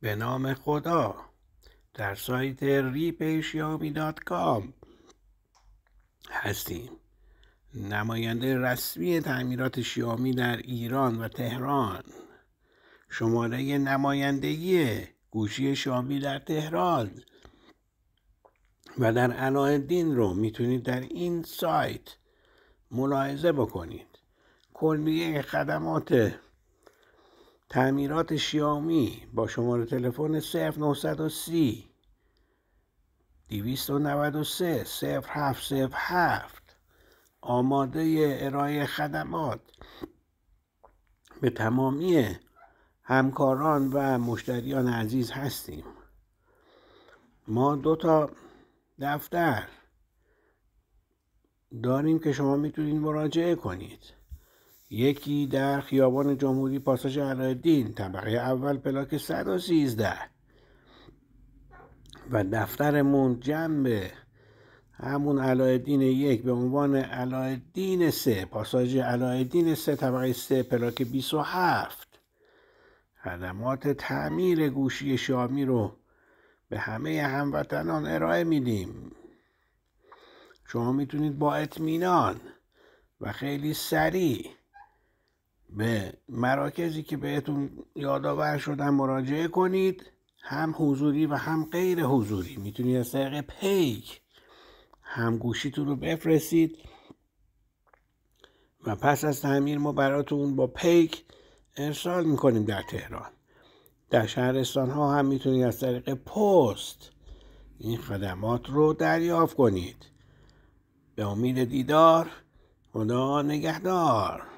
به نام خدا در سایت repayshiami.com هستیم. نماینده رسمی تعمیرات شیائومی در ایران و تهران. شماره نمایندگی گوشی شیائومی در تهران و در علایالدین رو میتونید در این سایت ملاحظه بکنید. کلیه خدمات تعمیرات شیائومی با شماره تلفن 0930 293 0707 آماده ارائه خدمات به تمامی همکاران و مشتریان عزیز هستیم. ما 2 دفتر داریم که شما میتونید مراجعه کنید. یکی در خیابان جمهوری پاساژ علایالدین طبقه اول پلاک 113 و دفترمون جنب همون علایالدین 1 به عنوان علایالدین 3 پاساژ علایالدین 3 طبقه 3 پلاک 27. خدمات تعمیر گوشی شیائومی رو به همه هموطنان ارائه میدیم. شما میتونید با اطمینان و خیلی سریع به مراکزی که بهتون یادآور شدن مراجعه کنید، هم حضوری و هم غیر حضوری. میتونید از طریق پیک هم گوشیتون رو بفرستید و پس از تعمیر ما براتون با پیک ارسال میکنیم در تهران. در شهرستان ها هم میتونید از طریق پست این خدمات رو دریافت کنید. به امید دیدار. خدا نگهدار.